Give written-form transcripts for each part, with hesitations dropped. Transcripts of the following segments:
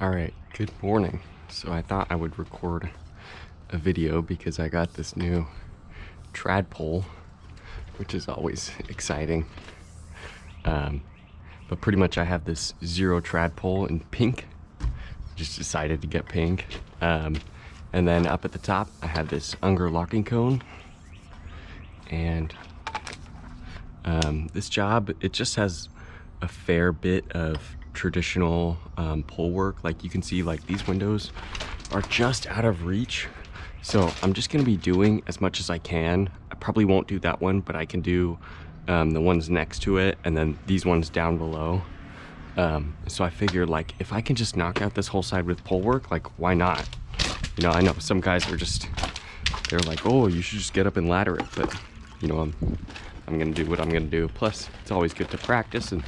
Alright, good morning. So I thought I would record a video because I got this new trad pole, which is always exciting. But pretty much I have this Zero trad pole in pink. Just decided to get pink. And then up at the top I have this Unger locking cone. And this job, it just has a fair bit of traditional pole work. Like you can see, like these windows are just out of reach, so I'm just gonna be doing as much as I can. I probably won't do that one, but I can do the ones next to it and then these ones down below. So I figured, like, if I can just knock out this whole side with pole work, like, why not? You know, I know some guys are just, they're like, oh, you should just get up and ladder it, but you know, I'm gonna do what I'm gonna do. Plus it's always good to practice and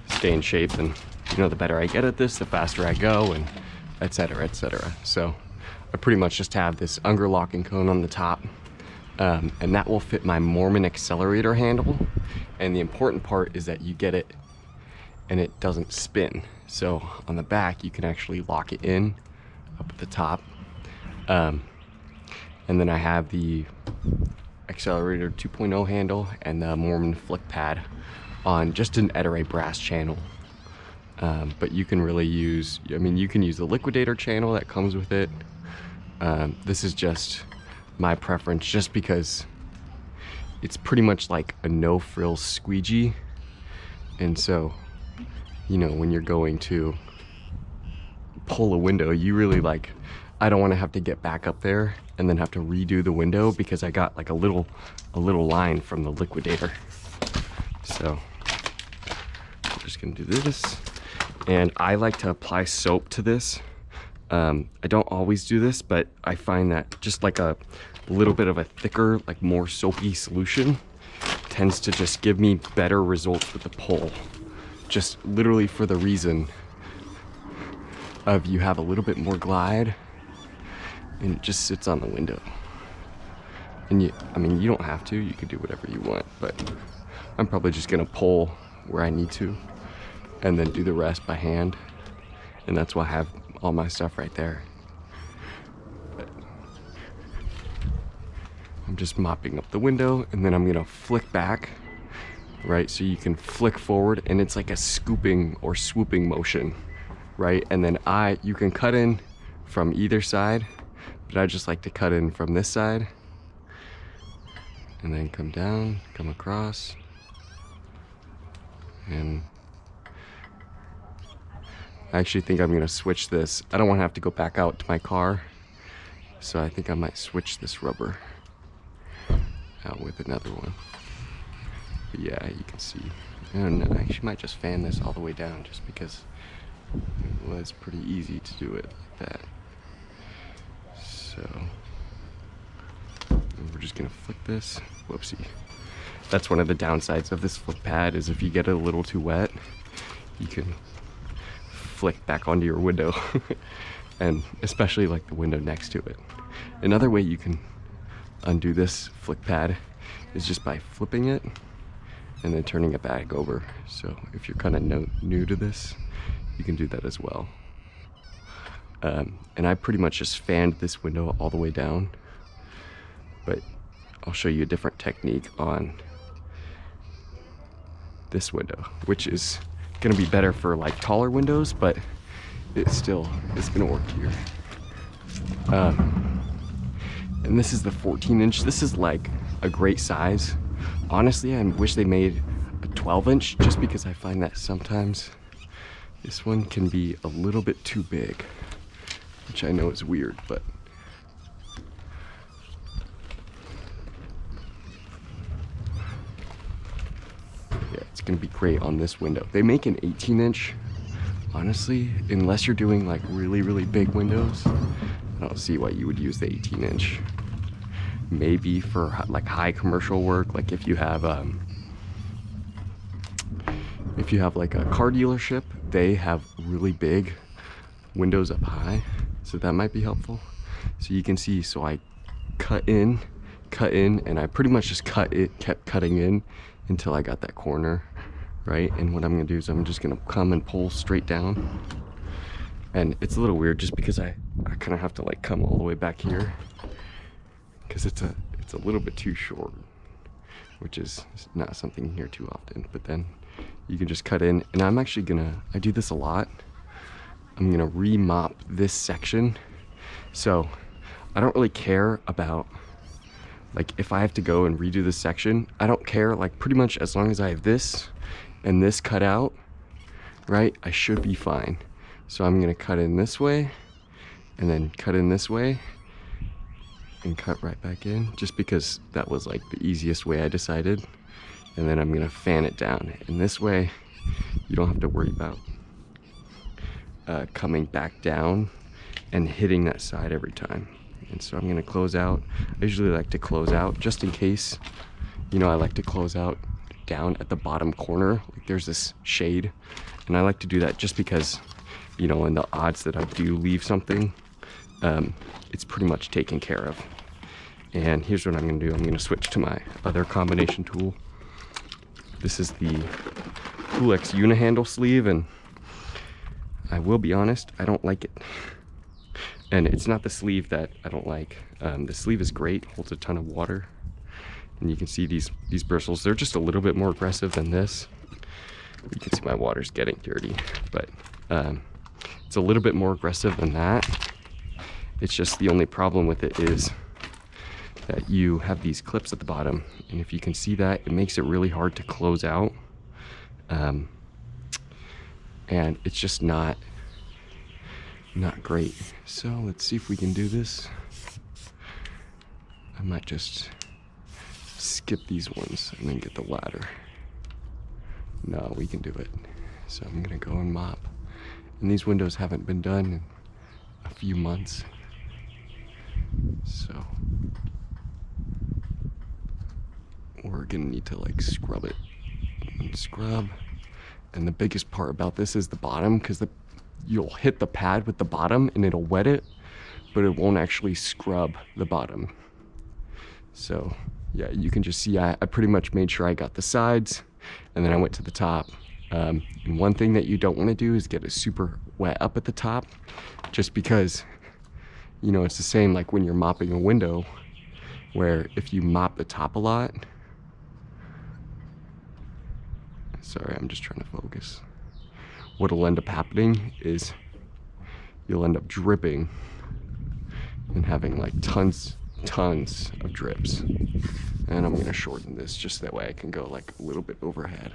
stay in shape, and you know, the better I get at this, the faster I go, and etc, etc. So I pretty much just have this Unger locking cone on the top, and that will fit my Mormon accelerator handle. And the important part is that you get it and it doesn't spin. So on the back you can actually lock it in up at the top, and then I have the Accelerator 2.0 handle and the Mormon flick pad on just an Ettore brass channel. But you can really use, I mean, you can use the liquidator channel that comes with it. This is just my preference, just because it's pretty much like a no frills squeegee. And so, you know, when you're going to pull a window, you really, like, I don't want to have to get back up there and then have to redo the window because I got like a little line from the liquidator. So I'm just gonna do this. And I like to apply soap to this. I don't always do this, but I find that just like a little bit of a thicker, like more soapy solution tends to just give me better results with the pole. Just literally for the reason of you have a little bit more glide and it just sits on the window. And I mean, you don't have to, you can do whatever you want, but I'm probably just gonna pull where I need to and then do the rest by hand. And that's why I have all my stuff right there. But I'm just mopping up the window, and then I'm gonna flick back, right? So you can flick forward and it's like a scooping or swooping motion, right? And then you can cut in from either side, but I just like to cut in from this side and then come down, come across, and I actually think I'm gonna switch this. I don't want to have to go back out to my car, so I think I might switch this rubber out with another one. But yeah, you can see. And I actually might just fan this all the way down, just because it was pretty easy to do it like that. So we're just gonna flick this. Whoopsie. That's one of the downsides of this flick pad, is if you get it a little too wet, you can flick back onto your window. And especially like the window next to it. Another way you can undo this flick pad is just by flipping it and then turning it back over. So if you're kind of new to this, you can do that as well. And I pretty much just fanned this window all the way down, but I'll show you a different technique on this window, which is gonna be better for like taller windows, but it's gonna work here. And this is the 14-inch. This is like a great size. Honestly, I wish they made a 12-inch, just because I find that sometimes this one can be a little bit too big, which I know is weird, but yeah, it's gonna be great on this window. They make an 18-inch. Honestly, unless you're doing like really big windows, I don't see why you would use the 18-inch. Maybe for like high commercial work, like if you have like a car dealership, they have really big windows up high, so that might be helpful. So you can see, so I cut in, and I pretty much just kept cutting in until I got that corner, right? And what I'm gonna do is I'm just gonna come and pull straight down, And it's a little weird just because I kind of have to like come all the way back here because it's a little bit too short, which is not something you hear too often. But then you can just cut in, and I'm actually I do this a lot. I'm gonna remop this section. So I don't really care about, like, if I have to go and redo this section, I don't care, like, pretty much as long as I have this and this cut out, right, I should be fine. So I'm gonna cut in this way and then cut in this way and cut right back in, just because that was like the easiest way I decided. And then I'm gonna fan it down. And this way, you don't have to worry about coming back down and hitting that side every time. And so I'm gonna close out. I usually like to close out just in case, you know, I like to close out down at the bottom corner. Like there's this shade, and I like to do that just because, you know, in the odds that I do leave something, it's pretty much taken care of. And here's what I'm gonna do. I'm gonna switch to my other combination tool. This is the Pulex Unihandle sleeve, and I will be honest, I don't like it. And it's not the sleeve that I don't like. The sleeve is great, holds a ton of water. And you can see these bristles, they're just a little bit more aggressive than this. You can see my water's getting dirty, but it's a little bit more aggressive than that. It's just the only problem with it is that you have these clips at the bottom, and if you can see that, it makes it really hard to close out. And it's just not great. So let's see if we can do this. I might just skip these ones and then get the ladder. No, we can do it. So I'm gonna go and mop. And these windows haven't been done in a few months. So we're gonna need to like scrub it and scrub. And the biggest part about this is the bottom, because you'll hit the pad with the bottom and it'll wet it, but it won't actually scrub the bottom. So yeah, you can just see I pretty much made sure I got the sides, and then I went to the top. And one thing that you don't want to do is get it super wet up at the top, just because, you know, it's the same like when you're mopping a window, where if you mop the top a lot, sorry, I'm just trying to focus. What'll end up happening is you'll end up dripping and having like tons of drips. And I'm gonna shorten this just that way I can go like a little bit overhead.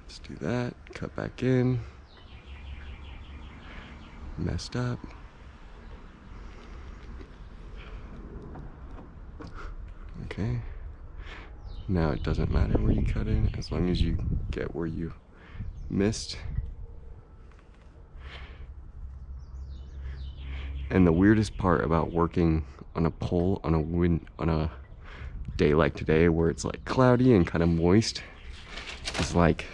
Let's do that, cut back in. Messed up. Okay. Now it doesn't matter where you cut in, as long as you get where you missed. And the weirdest part about working on a pole on a day like today, where it's like cloudy and kind of moist, is like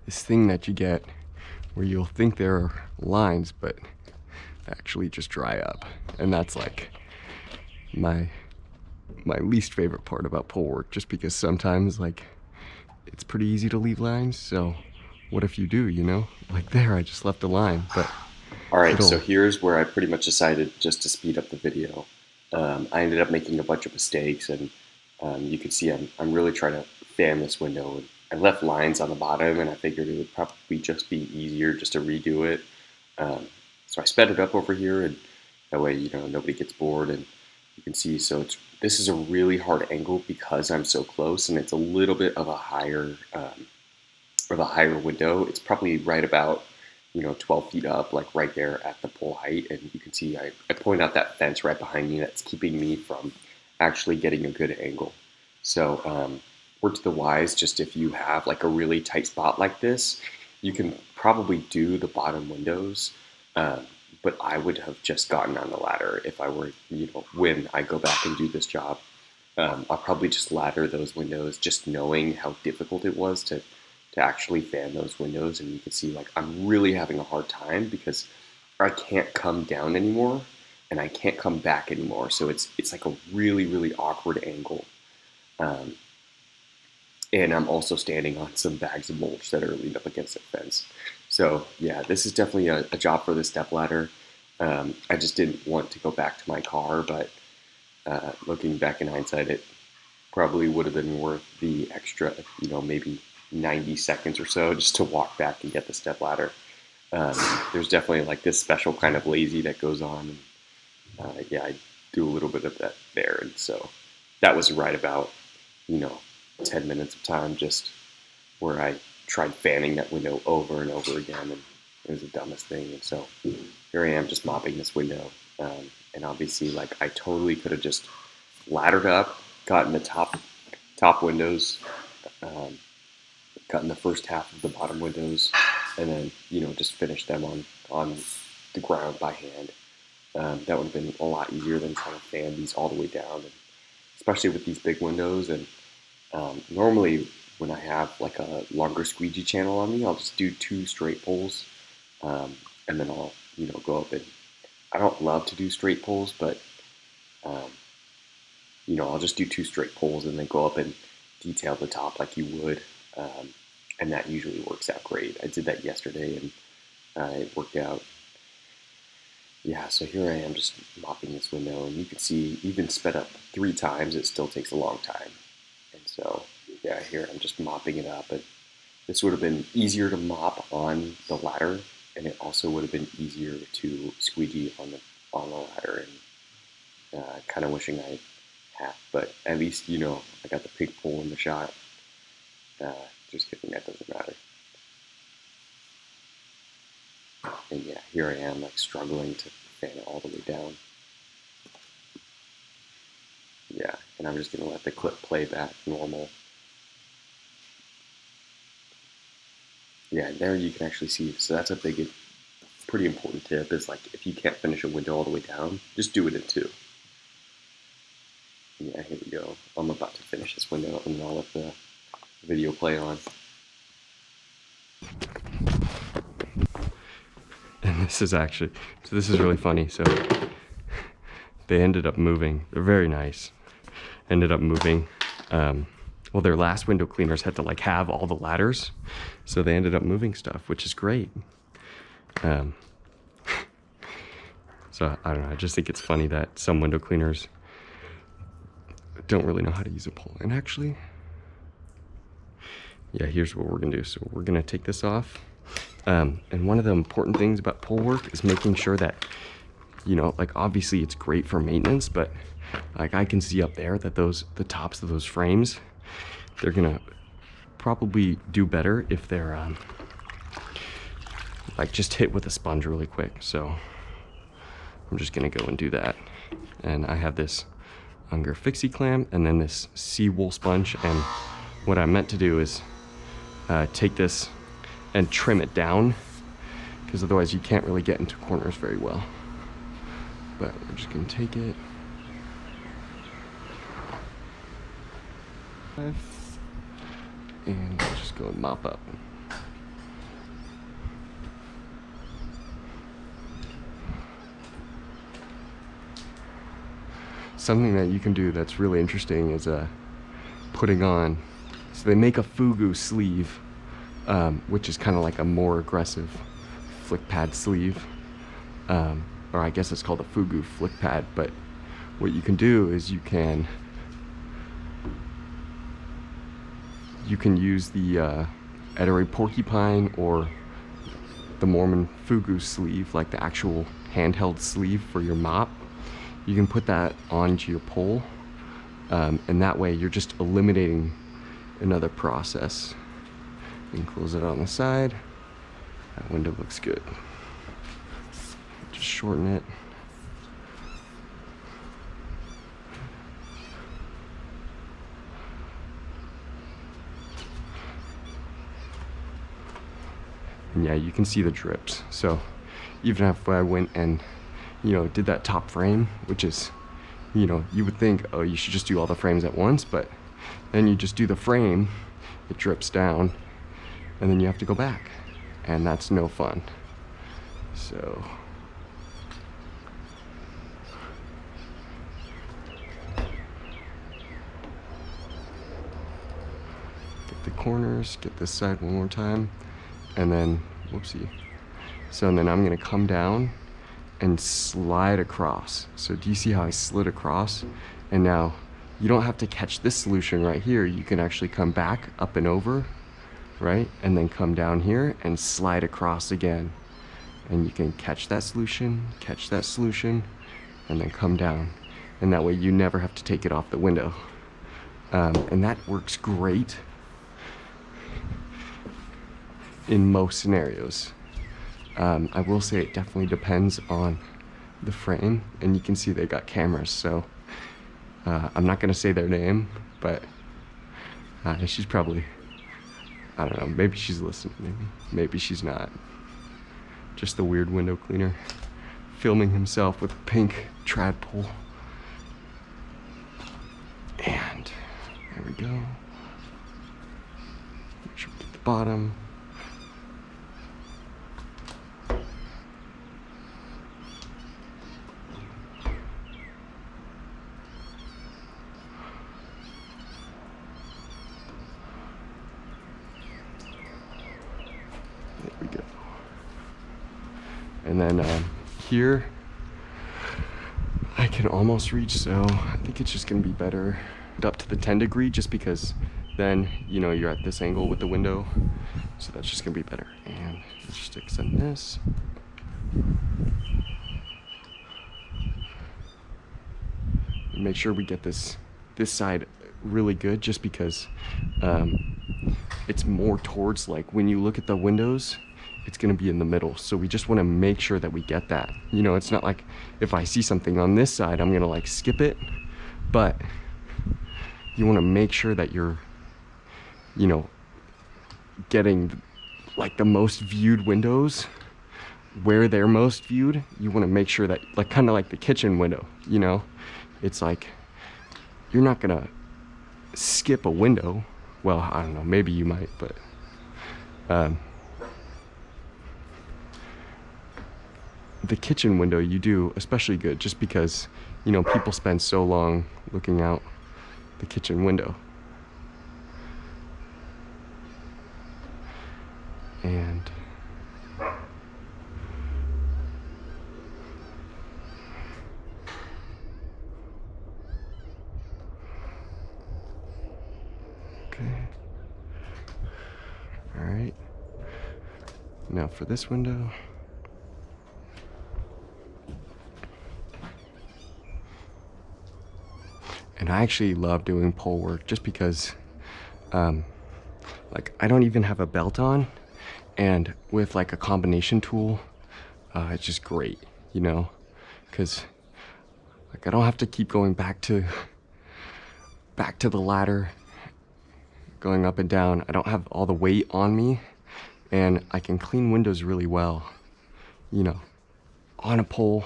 this thing that you get where you'll think there are lines, but actually just dry up. And that's like my least favorite part about pole work, just because sometimes like it's pretty easy to leave lines. So what if you do, you know, like there, I just left a line. But All right, so here's where I pretty much decided just to speed up the video. I ended up making a bunch of mistakes, and you can see I'm really trying to fan this window. I left lines on the bottom, and I figured it would probably just be easier just to redo it. So I sped it up over here, and that way, you know, nobody gets bored. And you can see, so this is a really hard angle because I'm so close, and it's a little bit of a higher window. It's probably right about, you know, 12 feet up, like right there at the pole height. And you can see I point out that fence right behind me that's keeping me from actually getting a good angle. So word to the wise, just if you have like a really tight spot like this, you can probably do the bottom windows, but I would have just gotten on the ladder if I were, you know, when I go back and do this job. I'll probably just ladder those windows, just knowing how difficult it was to actually fan those windows. And you can see like I'm really having a hard time because I can't come down anymore and I can't come back anymore. So it's like a really, really awkward angle. And I'm also standing on some bags of mulch that are leaned up against the fence. So yeah, this is definitely a job for the stepladder. I just didn't want to go back to my car, but looking back in hindsight, it probably would have been worth the extra, maybe 90 seconds or so just to walk back and get the stepladder. There's definitely like this special kind of lazy that goes on. Yeah, I do a little bit of that there. And so that was right about, you know, 10 minutes of time just where I tried fanning that window over and over again. And it was the dumbest thing. And so here I am just mopping this window. And obviously, like, I totally could have just laddered up, gotten the top windows, gotten the first half of the bottom windows, and then, just finished them on the ground by hand. That would have been a lot easier than trying to fan these all the way down, and especially with these big windows. And normally, when I have like a longer squeegee channel on me, I'll just do 2 straight pulls, and then I'll go up and I don't love to do straight pulls, but um, I'll just do 2 straight pulls and then go up and detail the top like you would, and that usually works out great. I did that yesterday and it worked out. Yeah, so here I am just mopping this window, and you can see even sped up 3 times, it still takes a long time. And so, yeah, here I'm just mopping it up. And this would have been easier to mop on the ladder, and it also would have been easier to squeegee on the ladder. And kind of wishing I had, but at least I got the pink pole in the shot. Just kidding, that doesn't matter. And yeah, here I am, like, struggling to fan it all the way down. Yeah, and I'm just gonna let the clip play back normal. Yeah, there you can actually see, so that's a pretty important tip, is like, if you can't finish a window all the way down, just do it in 2. Yeah, here we go. I'm about to finish this window, and then I'll let the video play on. And this is really funny. So they ended up moving. They're very nice. Ended up moving. Well, their last window cleaners had to like have all the ladders, so they ended up moving stuff, which is great. So I don't know. I just think it's funny that some window cleaners don't really know how to use a pole. And actually, yeah, here's what we're gonna do. So we're gonna take this off. And one of the important things about pole work is making sure that, like, obviously it's great for maintenance, but like I can see up there that the tops of those frames, they're gonna probably do better if they're like just hit with a sponge really quick. So I'm just gonna go and do that. And I have this Unger Fixie clam and then this Seawool sponge. And what I meant to do is take this and trim it down, because otherwise you can't really get into corners very well. But we're just gonna take it. And just go and mop up. Something that you can do that's really interesting is putting on, so they make a Fugu sleeve, which is kind of like a more aggressive flick pad sleeve, or I guess it's called a Fugu flick pad. But what you can do is you can use the Ettore Porcupine or the Mormon Fugu sleeve, like the actual handheld sleeve for your mop. You can put that onto your pole, and that way you're just eliminating another process. You can close it on the side. That window looks good. Just shorten it. And yeah, you can see the drips. So even if I went and, did that top frame, which is, you would think, oh, you should just do all the frames at once, but then you just do the frame, it drips down, and then you have to go back, and that's no fun. So get the corners, get this side one more time, and then Whoopsie. So then I'm gonna come down and slide across. So do you see how I slid across? And now you don't have to catch this solution right here. You can actually come back up and over, right? And then come down here and slide across again. And you can catch that solution, and then come down. And that way you never have to take it off the window. And that works great in most scenarios. I will say it definitely depends on the frame, and you can see they got cameras, so I'm not gonna say their name, but she's probably, I don't know, maybe she's listening, maybe she's not. Just the weird window cleaner filming himself with a pink trad pole. And there we go. Make sure we get the bottom. There we go. And then here I can almost reach, so I think it's just gonna be better up to the 10 degree, just because then, you know, you're at this angle with the window, so that's just gonna be better. And let's just extend this. Make sure we get this side really good, just because it's more towards, like, when you look at the windows, it's gonna be in the middle. So we just wanna make sure that we get that. You know, it's not like if I see something on this side, I'm gonna like skip it, but you wanna make sure that you're, you know, getting like the most viewed windows where they're most viewed. You wanna make sure that, like, kind of like the kitchen window, you know, it's like, you're not gonna skip a window. Well, I don't know, maybe you might, but the kitchen window you do especially good, just because, you know, people spend so long looking out the kitchen window. And okay, all right, now for this window, and I actually love doing pole work just because like, I don't even have a belt on, and with like a combination tool, it's just great, you know, because like I don't have to keep going back to the ladder, going up and down. I don't have all the weight on me, and I can clean windows really well, you know, on a pole,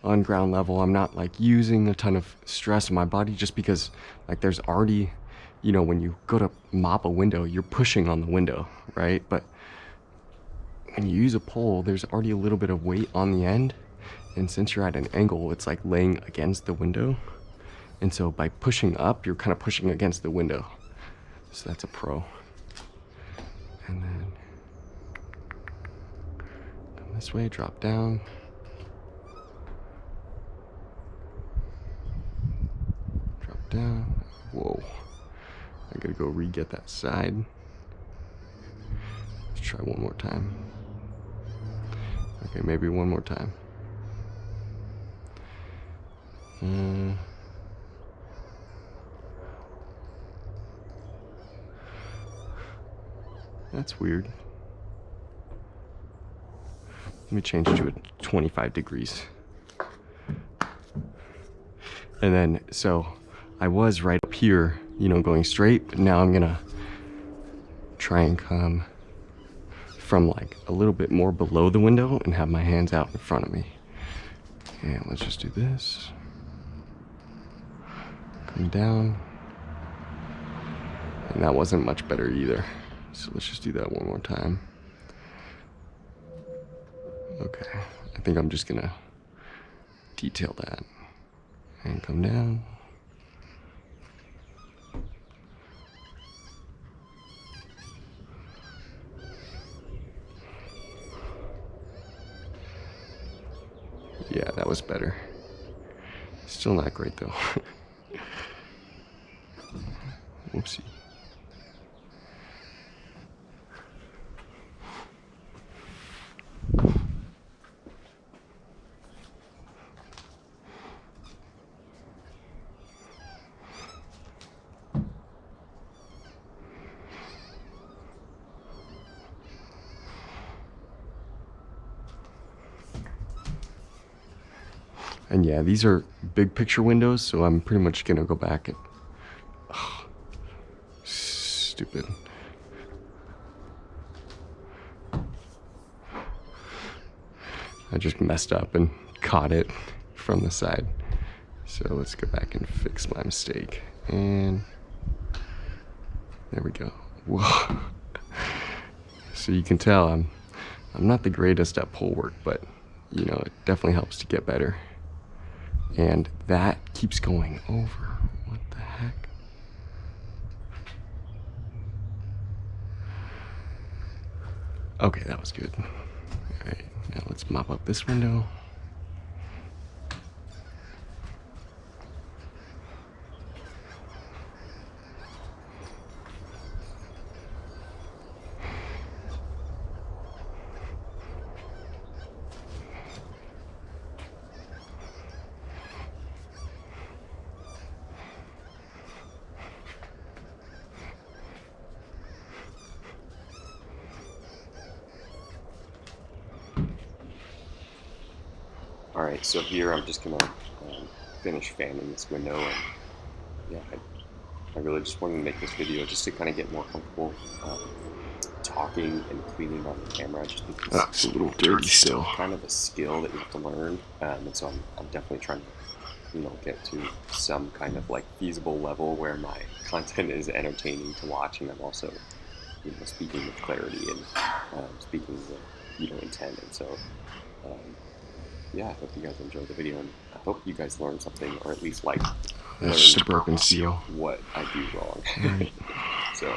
on ground level. I'm not like using a ton of stress in my body, just because like there's already, you know, when you go to mop a window, you're pushing on the window, right? But when you use a pole, there's already a little bit of weight on the end, and since you're at an angle, it's like laying against the window, and so by pushing up, you're kind of pushing against the window. So that's a pro. And then come this way, drop down. Drop down. Whoa. I gotta go re-get that side. Let's try one more time. Okay, maybe one more time. That's weird. Let me change to a 25 degrees. And then, so I was right up here, you know, going straight, but now I'm gonna try and come from like a little bit more below the window and have my hands out in front of me. And let's just do this. Come down. And that wasn't much better either. So let's just do that one more time. Okay, I think I'm just gonna detail that. And come down. Yeah, that was better. Still not great though. Whoopsie. And yeah, these are big picture windows, so I'm pretty much gonna go back and stupid. I just messed up and caught it from the side. So let's go back and fix my mistake. And there we go. Whoa. So you can tell I'm not the greatest at pole work, but you know, it definitely helps to get better. And that keeps going over. What the heck? Okay, that was good. All right, now let's mop up this window. Alright, so here I'm just gonna finish fanning this window, and yeah, I really just wanted to make this video just to kind of get more comfortable talking and cleaning on the camera, just because It's a little dirty still. kind of a skill that you have to learn, and so I'm definitely trying to, you know, get to some kind of like feasible level where my content is entertaining to watch, and I'm also, you know, speaking with clarity and speaking with, you know, intent, and so yeah, I hope you guys enjoyed the video, and I hope you guys learned something, or at least like That's just a broken seal. what I do wrong. Right. So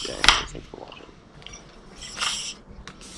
yeah, anyways, thanks for watching.